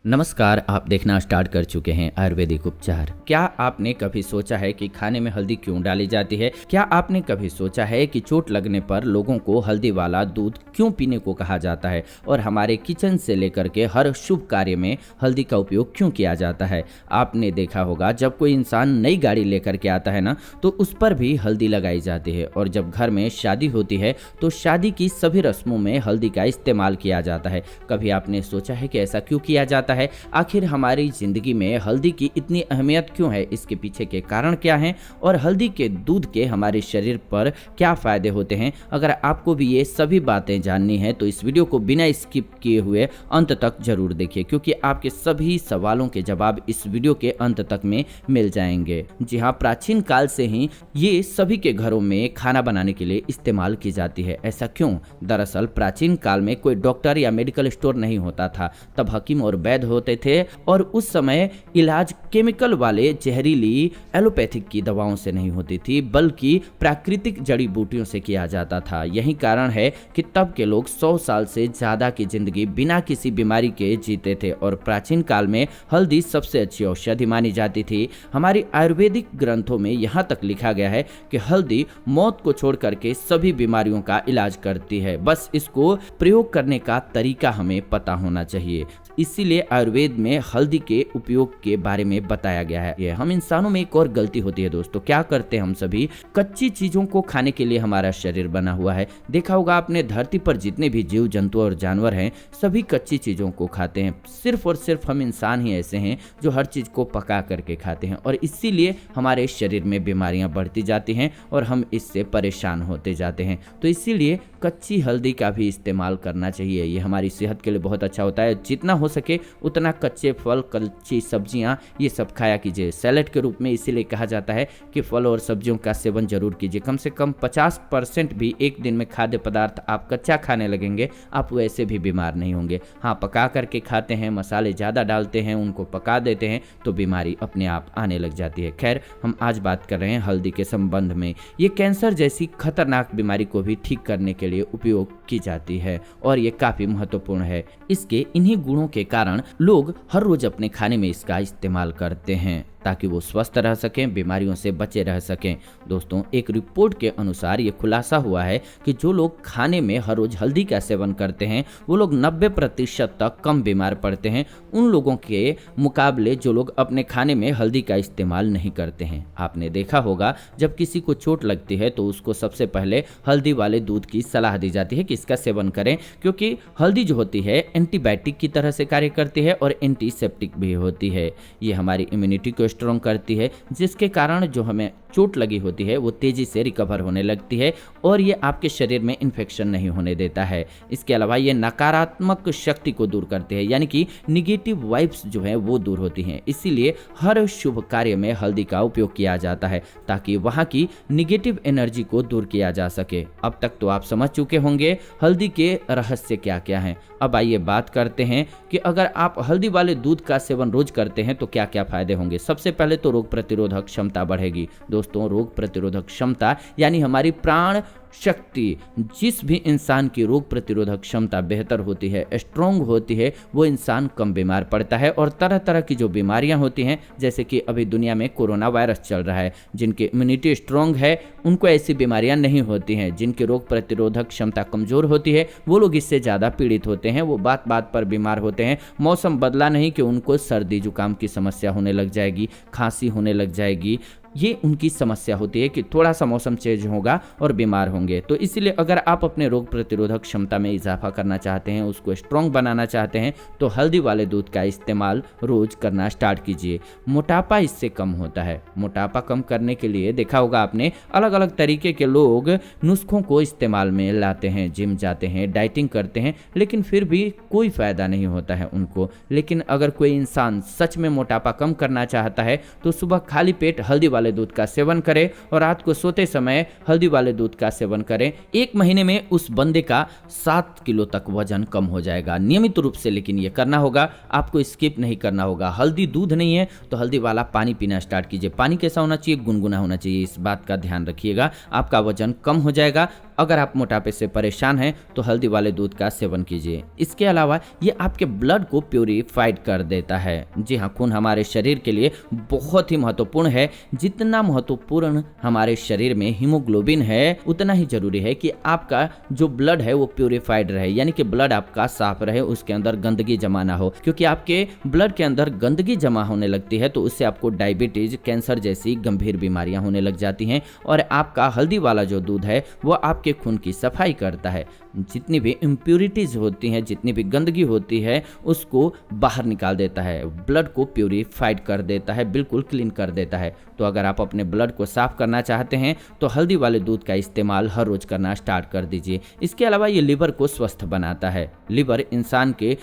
नमस्कार, आप देखना स्टार्ट कर चुके हैं आयुर्वेदिक उपचार। क्या आपने कभी सोचा है कि खाने में हल्दी क्यों डाली जाती है? क्या आपने कभी सोचा है कि चोट लगने पर लोगों को हल्दी वाला दूध क्यों पीने को कहा जाता है और हमारे किचन से लेकर के हर शुभ कार्य में हल्दी का उपयोग क्यों किया जाता है? आपने देखा होगा जब कोई इंसान नई गाड़ी लेकर के आता है ना, तो उस पर भी हल्दी लगाई जाती है और जब घर में शादी होती है तो शादी की सभी रस्मों में हल्दी का इस्तेमाल किया जाता है। कभी आपने सोचा है कि ऐसा क्यों किया जाता है? आखिर हमारी जिंदगी में हल्दी की इतनी अहमियत क्यों है? इसके पीछे के कारण क्या हैं और हल्दी के दूध के हमारे शरीर पर क्या फायदे होते हैं? अगर आपको भी ये सभी बातें जाननी है तो इस वीडियो को बिना स्किप किए हुए अंत तक जरूर देखिए, क्योंकि आपके सभी सवालों के जवाब इस वीडियो के अंत तक में मिल जाएंगे। जी हाँ, प्राचीन काल से ही ये सभी के घरों में खाना बनाने के लिए इस्तेमाल की जाती है। ऐसा क्यों? दरअसल प्राचीन काल में कोई डॉक्टर या मेडिकल स्टोर नहीं होता था। तब हकीम और वैद्य होते थे और उस समय इलाज केमिकल वाले जहरीली एलोपैथिक की दवाओं से नहीं होती थी, बल्कि प्राकृतिक जड़ी बूटियों से किया जाता था। यही कारण है कि तब के लोग 100 साल से ज्यादा की जिंदगी बिना किसी बीमारी के जीते थे और प्राचीन काल में हल्दी सबसे अच्छी औषधि मानी जाती थी। हमारी आयुर्वेदिक ग्रंथों में यहाँ तक लिखा गया है कि हल्दी मौत को छोड़ करके सभी बीमारियों का इलाज करती है। बस इसको प्रयोग करने का तरीका हमें पता होना चाहिए। इसीलिए आयुर्वेद में हल्दी के उपयोग के बारे में बताया गया है। ये हम इंसानों में एक और गलती होती है दोस्तों। क्या करते हैं हम सभी? कच्ची चीजों को खाने के लिए हमारा शरीर बना हुआ है। देखा होगा आपने, धरती पर जितने भी जीव जंतु और जानवर हैं सभी कच्ची चीजों को खाते हैं। सिर्फ और सिर्फ हम इंसान ही ऐसे हैं जो हर चीज को पका करके खाते हैं और इसीलिए हमारे शरीर में बीमारियां बढ़ती जाती हैं और हम इससे परेशान होते जाते हैं। तो इसीलिए कच्ची हल्दी का भी इस्तेमाल करना चाहिए। ये हमारी सेहत के लिए बहुत अच्छा होता है। जितना हो सके उतना कच्चे फल, कच्ची सब्जियां, ये सब खाया कीजिए सैलेड के रूप में। इसीलिए कहा जाता है कि फल और सब्जियों का सेवन जरूर कीजिए। कम से कम 50% भी एक दिन में खाद्य पदार्थ आप कच्चा खाने लगेंगे, आप वैसे भी बीमार नहीं होंगे। हाँ, पका करके खाते हैं, मसाले ज़्यादा डालते हैं, उनको पका देते हैं तो बीमारी अपने आप आने लग जाती है। खैर, हम आज बात कर रहे हैं हल्दी के संबंध में। ये कैंसर जैसी खतरनाक बीमारी को भी ठीक करने के लिए उपयोग की जाती है और ये काफी महत्वपूर्ण है। इसके इन्हीं गुणों के कारण लोग हर रोज अपने खाने में इसका इस्तेमाल करते हैं ताकि वो स्वस्थ रह सकें, बीमारियों से बचे रह सकें। दोस्तों, एक रिपोर्ट के अनुसार ये खुलासा हुआ है कि जो लोग खाने में हर रोज हल्दी का सेवन करते हैं वो लोग 90% तक कम बीमार पड़ते हैं उन लोगों के मुकाबले जो लोग अपने खाने में हल्दी का इस्तेमाल नहीं करते हैं। आपने देखा होगा जब किसी को चोट लगती है तो उसको सबसे पहले हल्दी वाले दूध की सलाह दी जाती है कि इसका सेवन करें, क्योंकि हल्दी जो होती है एंटीबायोटिक की तरह से कार्य करती है और एंटीसेप्टिक भी होती है। ये हमारी इम्यूनिटी को स्ट्रॉन्ग करती है, जिसके कारण जो हमें चोट लगी होती है वो तेजी से रिकवर होने लगती है और ये आपके शरीर में इन्फेक्शन नहीं होने देता है। इसके अलावा ये नकारात्मक शक्ति को दूर करते हैं, यानी कि निगेटिव वाइब्स जो है वो दूर होती हैं। इसीलिए हर शुभ कार्य में हल्दी का उपयोग किया जाता है ताकि वहाँ की निगेटिव एनर्जी को दूर किया जा सके। अब तक तो आप समझ चुके होंगे हल्दी के रहस्य क्या क्या हैं। अब आइए बात करते हैं कि अगर आप हल्दी वाले दूध का सेवन रोज करते हैं तो क्या क्या फायदे होंगे। सबसे पहले तो रोग प्रतिरोधक क्षमता बढ़ेगी। दोस्तों, रोग प्रतिरोधक क्षमता यानी हमारी प्राण शक्ति। जिस भी इंसान की रोग प्रतिरोधक क्षमता बेहतर होती है, स्ट्रोंग होती है, वो इंसान कम बीमार पड़ता है और तरह तरह की जो बीमारियां होती हैं, जैसे कि अभी दुनिया में कोरोना वायरस चल रहा है, जिनकी इम्यूनिटी स्ट्रोंग है उनको ऐसी बीमारियां नहीं होती हैं। जिनकी रोग प्रतिरोधक क्षमता कमजोर होती है वो लोग इससे ज़्यादा पीड़ित होते हैं, वो बात बात पर बीमार होते हैं। मौसम बदला नहीं कि उनको सर्दी जुकाम की समस्या होने लग जाएगी, खांसी होने लग जाएगी। ये उनकी समस्या होती है कि थोड़ा सा मौसम चेंज होगा और बीमार होंगे। तो इसलिए अगर आप अपने रोग प्रतिरोधक क्षमता में इजाफा करना चाहते हैं, उसको स्ट्रॉन्ग बनाना चाहते हैं, तो हल्दी वाले दूध का इस्तेमाल रोज करना स्टार्ट कीजिए। मोटापा इससे कम होता है। मोटापा कम करने के लिए देखा होगा आपने अलग अलग तरीके के लोग नुस्खों को इस्तेमाल में लाते हैं, जिम जाते हैं, डाइटिंग करते हैं, लेकिन फिर भी कोई फायदा नहीं होता है उनको। लेकिन अगर कोई इंसान सच में मोटापा कम करना चाहता है तो सुबह खाली पेट हल्दी वाले दूध का सेवन करें और रात को सोते समय हल्दी वाले दूध का सेवन करें। 1 महीने में उस बंदे का 7 किलो तक वजन कम हो जाएगा नियमित रूप से। लेकिन ये करना होगा, आपको स्किप नहीं करना होगा। हल्दी दूध नहीं है तो हल्दी वाला पानी पीना स्टार्ट कीजिए। पानी कैसा होना चाहिए? गुनगुना होना चाहिए। इस बात का ध्यान रखिएगा, आपका वजन कम हो जाएगा। अगर आप मोटापे से परेशान हैं तो हल्दी वाले दूध का सेवन कीजिए। इसके अलावा ये आपके ब्लड को प्यूरिफाइड कर देता है। जी हाँ, खून हमारे शरीर के लिए बहुत ही महत्वपूर्ण है। जितना महत्वपूर्ण हमारे शरीर में हीमोग्लोबिन है, उतना ही जरूरी है कि आपका जो ब्लड है वो प्यूरिफाइड रहे, यानी कि ब्लड आपका साफ रहे, उसके अंदर गंदगी जमा ना हो। क्योंकि आपके ब्लड के अंदर गंदगी जमा होने लगती है तो उससे आपको डायबिटीज, कैंसर जैसी गंभीर बीमारियां होने लग जाती हैं। और आपका हल्दी वाला जो दूध है वो आपके खून की सफाई करता है। जितनी भी इम्प्योरिटीज होती हैं, जितनी भी गंदगी होती है, उसको बाहर निकाल देता है, ब्लड को प्यूरिफाइड कर देता है, बिल्कुल क्लीन कर देता है। तो अगर आप अपने ब्लड को साफ करना चाहते हैं तो हल्दी वाले दूध का इस्तेमाल हर रोज करना स्टार्ट कर दीजिए। इसके अलावा ये लिवर को स्वस्थ बनाता है। लिवर इंसान के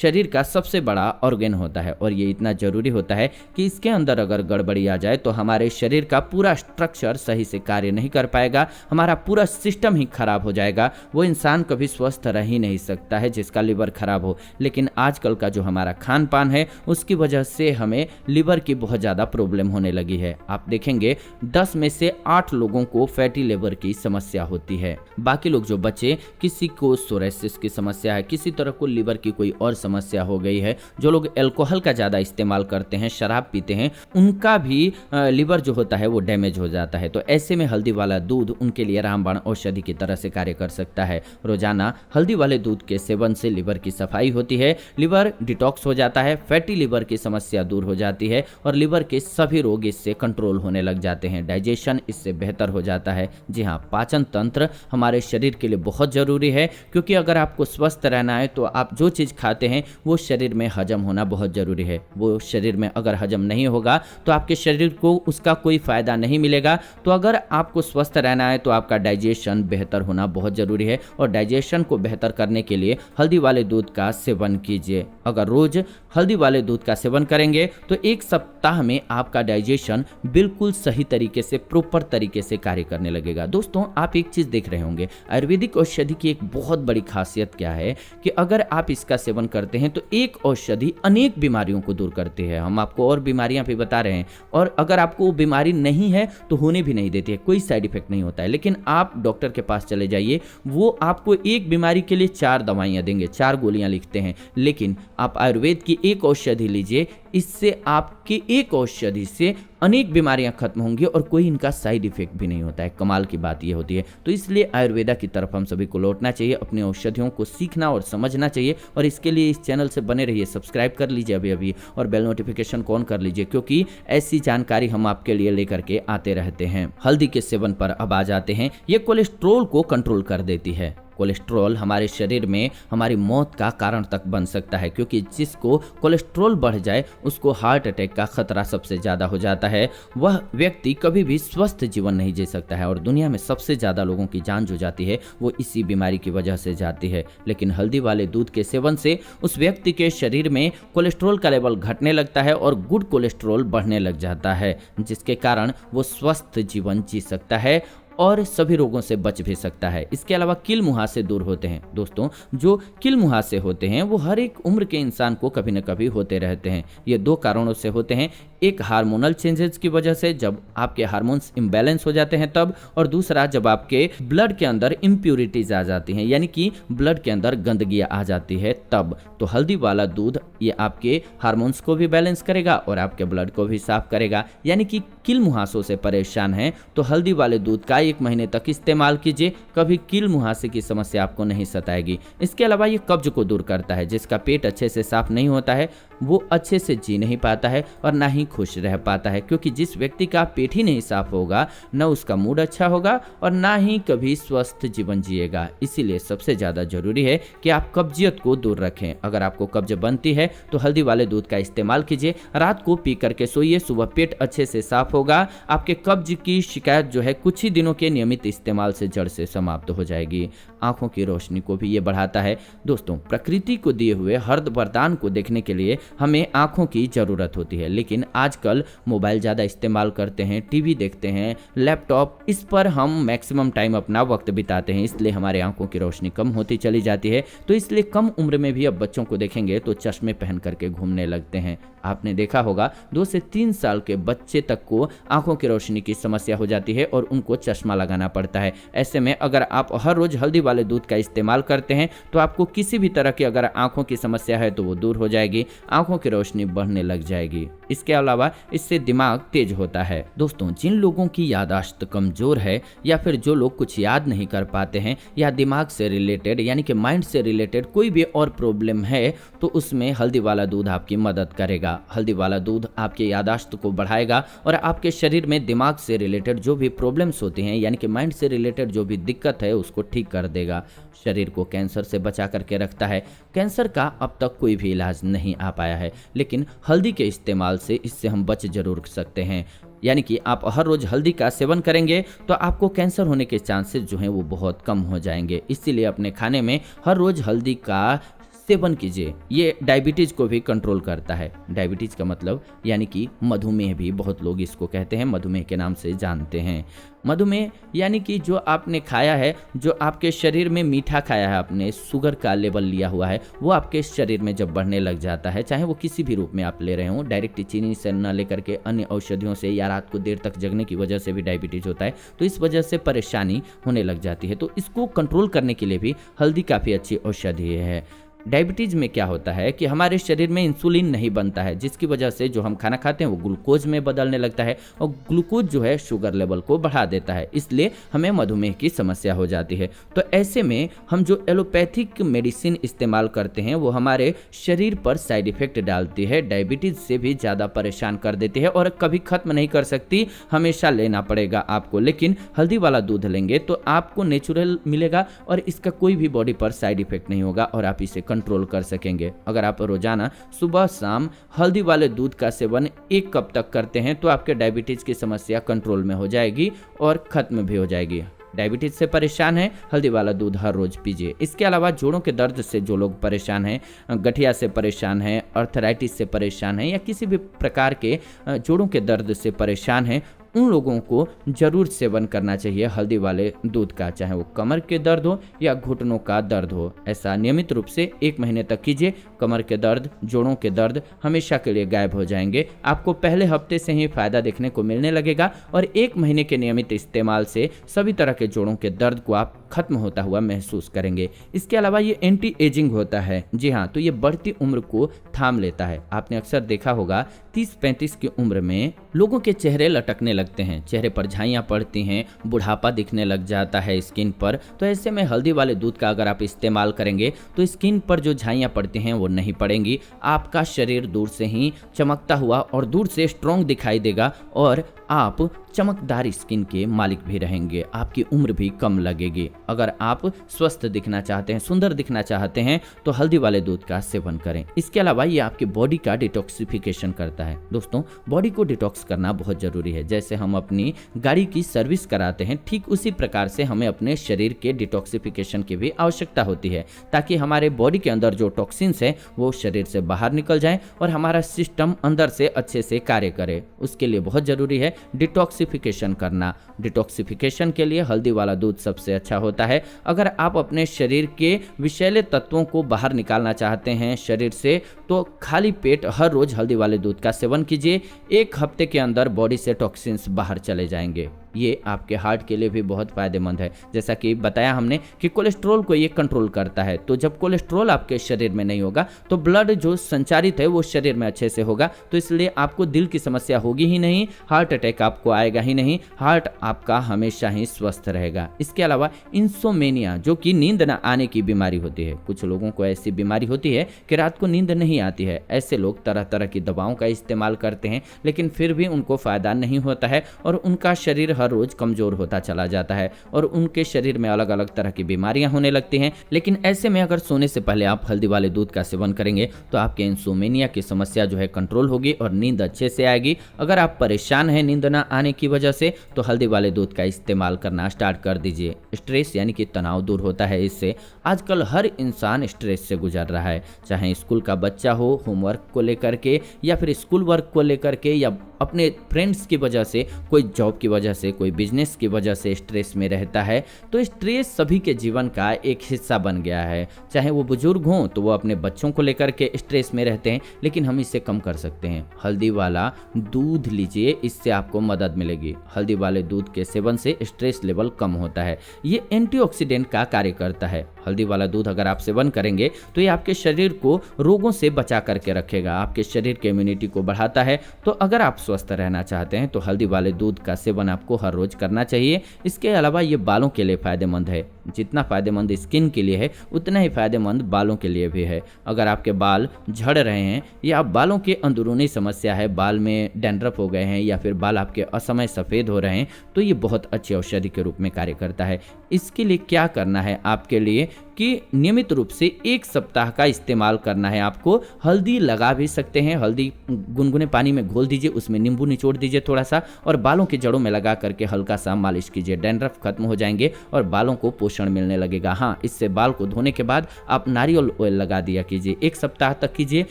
शरीर का सबसे बड़ा ऑर्गन होता है और ये इतना जरूरी होता है कि इसके अंदर अगर गड़बड़ी आ जाए तो हमारे शरीर का पूरा स्ट्रक्चर सही से कार्य नहीं कर पाएगा, हमारा पूरा सिस्टम ही खराब हो जाएगा। वो इंसान कभी स्वस्थ रह ही नहीं सकता है जिसका लिवर खराब हो। लेकिन आजकल का जो हमारा खान पान है उसकी वजह से हमें लिवर की बहुत ज़्यादा प्रॉब्लम होने लगी है। आप देखेंगे 10 में से 8 लोगों को फैटी लिवर की समस्या होती है। बाकी लोग जो बच्चे, किसी को सोरेसिस की समस्या है, किसी तरह को लिवर की कोई और समस्या हो गई है, जो लोग अल्कोहल का ज़्यादा इस्तेमाल करते हैं, शराब पीते हैं, उनका भी लिवर जो होता है वो डैमेज हो जाता है। तो ऐसे में हल्दी वाला दूध उनके लिए रामबाण औषधि की तरह से कार्य कर सकता है। रोजाना हल्दी वाले दूध के सेवन से लिवर की सफाई होती है, लिवर डिटॉक्स हो जाता है, फैटी लिवर की समस्या दूर हो जाती है और लिवर के सभी रोग इससे कंट्रोल होने लग जाते हैं। डाइजेशन इससे बेहतर हो जाता है। जी हाँ, पाचन तंत्र हमारे शरीर के लिए बहुत ज़रूरी है, क्योंकि अगर आपको स्वस्थ रहना है तो आप जो चीज़ खाते हैं वो शरीर में हजम होना बहुत जरूरी है। वो शरीर में अगर हजम नहीं होगा तो आपके शरीर को उसका कोई फायदा नहीं मिलेगा। तो अगर आपको स्वस्थ रहना है तो आपका डाइजेशन बेहतर होना बहुत जरूरी है और डाइजेशन को बेहतर करने के लिए हल्दी वाले दूध का सेवन कीजिए। अगर रोज हल्दी वाले दूध का सेवन करेंगे तो एक सप्ताह में आपका डाइजेशन बिल्कुल सही तरीके से, प्रॉपर तरीके से कार्य करने लगेगा। दोस्तों, आप एक चीज देख रहे होंगे, आयुर्वेदिक औषधि की एक बहुत बड़ी खासियत क्या है कि अगर आप इसका सेवन करते हैं तो एक औषधि अनेक बीमारियों को दूर करती है। हम आपको और बीमारियां भी बता रहे हैं, और अगर आपको वो बीमारी नहीं है तो होने भी नहीं देती है, कोई साइड इफेक्ट नहीं होता है। लेकिन आप डॉक्टर के पास चले जाइए, वो आपको एक बीमारी के लिए 4 दवाइयां देंगे, 4 गोलियां लिखते हैं। लेकिन आप आयुर्वेद की एक औषधि लीजिए, इससे आपकी एक औषधि से अनेक बीमारियां खत्म होंगी और कोई इनका साइड इफेक्ट भी नहीं होता है। कमाल की बात यह होती है। तो इसलिए आयुर्वेदा की तरफ हम सभी को लौटना चाहिए, अपनी औषधियों को सीखना और समझना चाहिए। और इसके लिए इस चैनल से बने रहिए, सब्सक्राइब कर लीजिए अभी और बेल नोटिफिकेशन को ऑन कर लीजिए, क्योंकि ऐसी जानकारी हम आपके लिए लेकर के आते रहते हैं। हल्दी के सेवन पर अब आ जाते हैं। ये कोलेस्ट्रोल को कंट्रोल कर देती है। कोलेस्ट्रॉल हमारे शरीर में हमारी मौत का कारण तक बन सकता है, क्योंकि जिसको कोलेस्ट्रॉल बढ़ जाए उसको हार्ट अटैक का खतरा सबसे ज़्यादा हो जाता है। वह व्यक्ति कभी भी स्वस्थ जीवन नहीं जी सकता है और दुनिया में सबसे ज़्यादा लोगों की जान जो जाती है वो इसी बीमारी की वजह से जाती है। लेकिन हल्दी वाले दूध के सेवन से उस व्यक्ति के शरीर में कोलेस्ट्रॉल का लेवल घटने लगता है और गुड कोलेस्ट्रॉल बढ़ने लग जाता है, जिसके कारण वो स्वस्थ जीवन जी सकता है और सभी रोगों से बच भी सकता है। इसके अलावा किल मुहासे दूर होते हैं। दोस्तों, जो किल मुहासे होते हैं वो हर एक उम्र के इंसान को कभी न कभी होते रहते हैं। ये 2 कारणों से होते हैं, एक हार्मोनल चेंजेस की वजह से, जब आपके हार्मोन्स इम्बैलेंस हो जाते हैं तब, और दूसरा जब आपके ब्लड के अंदर इम्प्यूरिटीज आ जाती हैं, यानी कि ब्लड के अंदर गंदगी आ जाती है तब। तो हल्दी वाला दूध ये आपके हार्मोन्स को भी बैलेंस करेगा और आपके ब्लड को भी साफ करेगा। यानी कि किल मुहासों से परेशान हैं तो हल्दी वाले दूध का 1 महीने तक इस्तेमाल कीजिए, कभी किल मुहासे की समस्या आपको नहीं सताएगी। इसके अलावा ये कब्ज को दूर करता है। जिसका पेट अच्छे से साफ नहीं होता है वो अच्छे से जी नहीं पाता है और ना ही खुश रह पाता है, क्योंकि जिस व्यक्ति का पेट ही नहीं साफ होगा न उसका मूड अच्छा होगा और ना ही कभी स्वस्थ जीवन जिएगा। इसीलिए सबसे ज़्यादा जरूरी है कि आप कब्जियत को दूर रखें। अगर आपको कब्ज बनती है तो हल्दी वाले दूध का इस्तेमाल कीजिए, रात को पी करके सोइए, सुबह पेट अच्छे से साफ होगा, आपके कब्ज की शिकायत जो है कुछ ही दिनों के नियमित इस्तेमाल से जड़ से समाप्त हो जाएगी। आंखों की रोशनी को भी ये बढ़ाता है। दोस्तों, प्रकृति को दिए हुए हर वरदान को देखने के लिए हमें आंखों की जरूरत होती है, लेकिन आजकल मोबाइल ज़्यादा इस्तेमाल करते हैं, टीवी देखते हैं, लैपटॉप, इस पर हम मैक्सिमम टाइम अपना वक्त बिताते हैं, इसलिए हमारे आंखों की रोशनी कम होती चली जाती है। तो इसलिए कम उम्र में भी अब बच्चों को देखेंगे तो चश्मे पहन करके घूमने लगते हैं। आपने देखा होगा 2 से 3 साल के बच्चे तक को आंखों की रोशनी की समस्या हो जाती है और उनको चश्मा लगाना पड़ता है। ऐसे में अगर आप हर रोज हल्दी वाले दूध का इस्तेमाल करते हैं तो आपको किसी भी तरह की अगर आंखों की समस्या है तो वो दूर हो जाएगी, आंखों की रोशनी बढ़ने लग जाएगी। इसके अलावा इससे दिमाग तेज होता है। दोस्तों, जिन लोगों की याददाश्त कमजोर है या फिर जो लोग कुछ याद नहीं कर पाते हैं या दिमाग से रिलेटेड यानी कि माइंड से रिलेटेड कोई भी और प्रॉब्लम है तो उसमें हल्दी वाला दूध आपकी मदद करेगा। हल्दी वाला दूध आपकी याददाश्त को बढ़ाएगा और आपके शरीर में दिमाग से रिलेटेड जो भी प्रॉब्लम्स होती हैं यानी कि माइंड से रिलेटेड जो भी दिक्कत है उसको ठीक कर देगा। शरीर को कैंसर से बचा करके रखता है। कैंसर का अब तक कोई भी इलाज नहीं आ पाया है, लेकिन हल्दी के इस्तेमाल से इससे हम बच जरूर सकते हैं। यानी कि आप हर रोज हल्दी का सेवन करेंगे तो आपको कैंसर होने के चांसेस जो हैं वो बहुत कम हो जाएंगे। इसीलिए अपने खाने में हर रोज हल्दी का सेवन कीजिए। ये डायबिटीज को भी कंट्रोल करता है। डायबिटीज का मतलब यानी कि मधुमेह भी बहुत लोग इसको कहते हैं, मधुमेह के नाम से जानते हैं। मधुमेह यानी कि जो आपने खाया है, जो आपके शरीर में मीठा खाया है, आपने शुगर का लेवल लिया हुआ है, वो आपके शरीर में जब बढ़ने लग जाता है, चाहे वो किसी भी रूप में आप ले रहे हो, डायरेक्ट चीनी से न लेकर के अन्य औषधियों से या रात को देर तक जगने की वजह से भी डायबिटीज होता है, तो इस वजह से परेशानी होने लग जाती है। तो इसको कंट्रोल करने के लिए भी हल्दी काफ़ी अच्छी औषधि है। डायबिटीज में क्या होता है कि हमारे शरीर में इंसुलिन नहीं बनता है, जिसकी वजह से जो हम खाना खाते हैं वो ग्लूकोज में बदलने लगता है और ग्लूकोज जो है शुगर लेवल को बढ़ा देता है, इसलिए हमें मधुमेह की समस्या हो जाती है। तो ऐसे में हम जो एलोपैथिक मेडिसिन इस्तेमाल करते हैं वो हमारे शरीर पर साइड इफेक्ट डालती है, डायबिटीज से भी ज़्यादा परेशान कर देती है और कभी खत्म नहीं कर सकती, हमेशा लेना पड़ेगा आपको। लेकिन हल्दी वाला दूध लेंगे तो आपको नेचुरल मिलेगा और इसका कोई भी बॉडी पर साइड इफेक्ट नहीं होगा और आप इसे कंट्रोल कर सकेंगे। अगर आप रोजाना सुबह शाम हल्दी वाले दूध का सेवन 1 कप तक करते हैं तो आपके डायबिटीज की समस्या कंट्रोल में हो जाएगी और खत्म भी हो जाएगी। डायबिटीज से परेशान है, हल्दी वाला दूध हर रोज पीजिए। इसके अलावा जोड़ों के दर्द से जो लोग परेशान हैं, गठिया से परेशान हैं, अर्थराइटिस से परेशान हैं या किसी भी प्रकार के जोड़ों के दर्द से परेशान हैं, उन लोगों को जरूर सेवन करना चाहिए हल्दी वाले दूध का, चाहे वो कमर के दर्द हो या घुटनों का दर्द हो। ऐसा नियमित रूप से 1 महीने तक कीजिए। कमर के दर्द, जोड़ों के दर्द हमेशा के लिए गायब हो जाएंगे। आपको पहले हफ्ते से ही फायदा देखने को मिलने लगेगा और 1 महीने के नियमित इस्तेमाल से सभी तरह के जोड़ों के दर्द को आप खत्म होता हुआ महसूस करेंगे। इसके अलावा ये एंटी एजिंग होता है। जी हाँ, तो ये बढ़ती उम्र को थाम लेता है। आपने अक्सर देखा होगा 30-35 की उम्र में लोगों के चेहरे लटकने लगते हैं, चेहरे पर झाइयाँ पड़ती हैं, बुढ़ापा दिखने लग जाता है स्किन पर। तो ऐसे में हल्दी वाले दूध का अगर आप इस्तेमाल करेंगे तो स्किन पर जो झाइयाँ पड़ती हैं वो नहीं पड़ेंगी। आपका शरीर दूर से ही चमकता हुआ और दूर से स्ट्रॉन्ग दिखाई देगा और आप चमकदार स्किन के मालिक भी रहेंगे। आपकी उम्र भी कम लगेगी। अगर आप स्वस्थ दिखना चाहते हैं, सुंदर दिखना चाहते हैं तो हल्दी वाले दूध का सेवन करें। इसके अलावा ये आपकी बॉडी का डिटॉक्सिफिकेशन करता है। दोस्तों, बॉडी को डिटॉक्स करना बहुत जरूरी है। जैसे हम अपनी गाड़ी की सर्विस कराते हैं, ठीक उसी प्रकार से हमें अपने शरीर के डिटॉक्सिफिकेशन की भी आवश्यकता होती है, ताकि हमारे बॉडी के अंदर जो टॉक्सिन्स है वो शरीर से बाहर निकल जाएं और हमारा सिस्टम अंदर से अच्छे से कार्य करे। उसके लिए बहुत जरूरी है डिटॉक्सिफिकेशन करना। डिटॉक्सिफिकेशन के लिए हल्दी वाला दूध सबसे अच्छा होता है। अगर आप अपने शरीर के विषैले तत्वों को बाहर निकालना चाहते हैं शरीर से, तो खाली पेट हर रोज हल्दी वाले दूध का सेवन कीजिए। 1 हफ्ते के अंदर बॉडी से टॉक्सिन्स बाहर चले जाएंगे। ये आपके हार्ट के लिए भी बहुत फायदेमंद है। जैसा कि बताया हमने कि कोलेस्ट्रॉल को ये कंट्रोल करता है। तो जब कोलेस्ट्रॉल आपके शरीर में नहीं होगा तो ब्लड जो संचारित है वो शरीर में अच्छे से होगा, तो इसलिए आपको दिल की समस्या होगी ही नहीं, हार्ट अटैक आपको आएगा ही नहीं, हार्ट आपका हमेशा ही स्वस्थ रहेगा। इसके अलावा इंसोमेनिया, जो कि नींद न आने की बीमारी होती है, कुछ लोगों को ऐसी बीमारी होती है कि रात को नींद नहीं आती है। ऐसे लोग तरह तरह की दवाओं का इस्तेमाल करते हैं लेकिन फिर भी उनको फायदा नहीं होता है और उनका शरीर हर रोज कमजोर होता चला जाता है और उनके शरीर में अलग अलग तरह की बीमारियां होने लगती हैं। लेकिन ऐसे में अगर सोने से पहले आप हल्दी वाले दूध का सेवन करेंगे तो आपके इंसोमेनिया की समस्या जो है कंट्रोल होगी और नींद अच्छे से आएगी। अगर आप परेशान हैं नींद ना आने की वजह से तो हल्दी वाले दूध का इस्तेमाल करना स्टार्ट कर दीजिए। स्ट्रेस यानी कि तनाव दूर होता है इससे। आजकल हर इंसान स्ट्रेस से गुजर रहा है, चाहे स्कूल का बच्चा हो होमवर्क को लेकर के या फिर स्कूल वर्क को लेकर के या अपने फ्रेंड्स की वजह से, कोई जॉब की वजह से, कोई बिजनेस की वजह से स्ट्रेस में रहता है। तो स्ट्रेस सभी के जीवन का एक हिस्सा बन गया है। चाहे वो बुजुर्ग हों तो वो अपने बच्चों को लेकर के स्ट्रेस में रहते हैं, लेकिन हम इसे कम कर सकते हैं। हल्दी वाला दूध लीजिए, इससे आपको मदद मिलेगी। हल्दी वाले दूध के सेवन से स्ट्रेस लेवल कम होता है। ये एंटीऑक्सीडेंट का कार्य करता है। हल्दी वाला दूध अगर आप सेवन करेंगे तो ये आपके शरीर को रोगों से बचा करके रखेगा, आपके शरीर के इम्यूनिटी को बढ़ाता है। तो अगर आप स्वस्थ रहना चाहते हैं तो हल्दी वाले दूध का सेवन आपको हर रोज करना चाहिए। इसके अलावा ये बालों के लिए फायदेमंद है। जितना फायदेमंद स्किन के लिए है उतना ही फायदेमंद बालों के लिए भी है। अगर आपके बाल झड़ रहे हैं या बालों के अंदरूनी समस्या है, बाल में डैंड्रफ हो गए हैं या फिर बाल आपके असमय सफ़ेद हो रहे हैं, तो ये बहुत अच्छी औषधि के रूप में कार्य करता है। इसके लिए क्या करना है आपके लिए कि नियमित रूप से 1 सप्ताह का इस्तेमाल करना है। आपको हल्दी लगा भी सकते हैं, हल्दी गुनगुने पानी में घोल दीजिए, उसमें नींबू निचोड़ दीजिए थोड़ा सा और बालों की जड़ों में लगा करके हल्का सा मालिश कीजिए। डैंड्रफ खत्म हो जाएंगे और बालों को पोषण मिलने लगेगा। हाँ, इससे बाल को धोने के बाद आप नारियल ऑयल लगा दिया कीजिए। 1 सप्ताह तक कीजिए।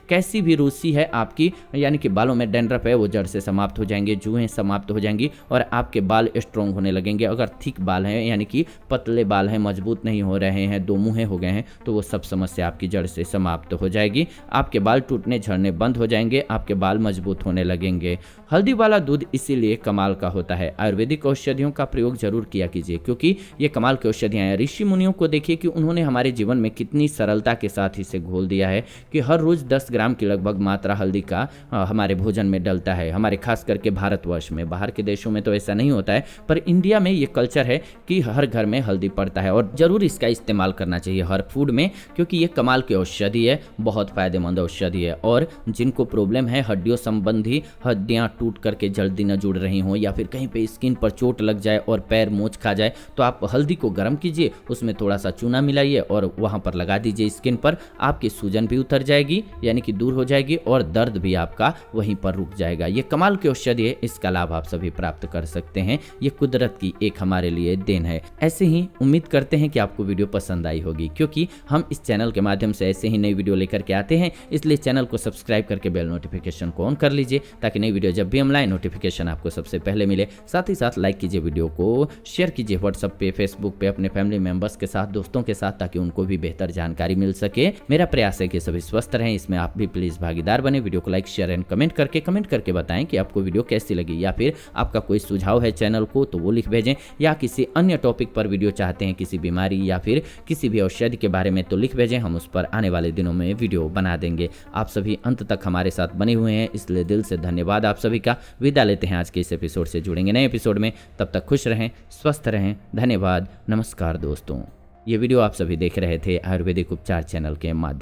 कैसी भी रुचि है आपकी, यानी कि बालों में डैंड्रफ है, वो जड़ से समाप्त हो जाएंगे, जुएं समाप्त हो जाएंगी और आपके बाल स्ट्रॉन्ग होने लगेंगे। अगर थिक बाल हैं यानी कि पतले बाल हैं, मजबूत नहीं हो रहे हैं, दो मुँहे हो गए हैं, तो वो सब समस्या आपकी जड़ से समाप्त हो जाएगी। आपके बाल टूटने झड़ने बंद हो जाएंगे, आपके बाल मजबूत होने लगेंगे। हल्दी वाला दूध इसीलिए कमाल का होता है। आयुर्वेदिक औषधियों का प्रयोग जरूर किया कीजिए, क्योंकि ये कमाल की औषधियां हैं। ऋषि मुनियों को देखिए कि उन्होंने हमारे जीवन में कितनी सरलता के साथ इसे घोल दिया है कि हर रोज 10 ग्राम की लगभग मात्रा हल्दी का हमारे भोजन में डलता है। हमारे खास करके भारतवर्ष में, बाहर के देशों में तो ऐसा नहीं होता है, पर इंडिया में ये कल्चर है कि हर घर में हल्दी पड़ता है और जरूर इसका इस्तेमाल करना चाहिए हर फूड में, क्योंकि ये कमाल की औषधि है, बहुत फायदेमंद औषधि है। और जिनको प्रॉब्लम है हड्डियों संबंधी, हड्डियां टूट करके जल्दी न जुड़ रही हों या फिर कहीं पे स्किन पर चोट लग जाए और पैर मोच खा जाए, तो आप हल्दी को गर्म कीजिए, उसमें थोड़ा सा चूना मिलाइए और वहां पर लगा दीजिए स्किन पर। आपकी सूजन भी उतर जाएगी, यानी कि दूर हो जाएगी और दर्द भी आपका वहीं पर रुक जाएगा। ये कमाल की औषधि है, इसका लाभ आप सभी प्राप्त कर सकते हैं। ये कुदरत की एक हमारे लिए देन है। ऐसे ही उम्मीद करते हैं कि आपको वीडियो पसंद आई होगी, क्योंकि हम इस चैनल के माध्यम से ऐसे ही नई वीडियो लेकर के आते हैं। इसलिए चैनल को सब्सक्राइब करके बेल नोटिफिकेशन को ऑन कर लीजिए, ताकि नई वीडियो जब भी हम लाए नोटिफिकेशन आपको सबसे पहले मिले। साथ ही साथ लाइक कीजिए, वीडियो को शेयर कीजिए व्हाट्सएप पे, फेसबुक पे, अपने फैमिली मेंबर्स के साथ, दोस्तों के साथ, ताकि उनको भी बेहतर जानकारी मिल सके। मेरा प्रयास है कि सभी स्वस्थ रहें, इसमें आप भी प्लीज भागीदार बने। वीडियो को लाइक, शेयर एंड कमेंट करके बताएं कि आपको वीडियो कैसी लगी, या फिर आपका कोई सुझाव है चैनल को तो वो लिख भेजें, या किसी अन्य टॉपिक पर वीडियो चाहते हैं, किसी बीमारी या फिर किसी भी औषधि के बारे में, तो लिख भेजें। हम उस पर आने वाले दिनों में वीडियो बना देंगे। आप सभी अंत तक हमारे साथ बने हुए हैं, इसलिए दिल से धन्यवाद आप सभी का। विदा लेते हैं आज के इस एपिसोड से, जुड़ेंगे नए एपिसोड में। तब तक खुश रहें, स्वस्थ रहें। धन्यवाद, नमस्कार दोस्तों। ये वीडियो आप सभी देख रहे थे आयुर्वेदिक उपचार चैनल के माध्यम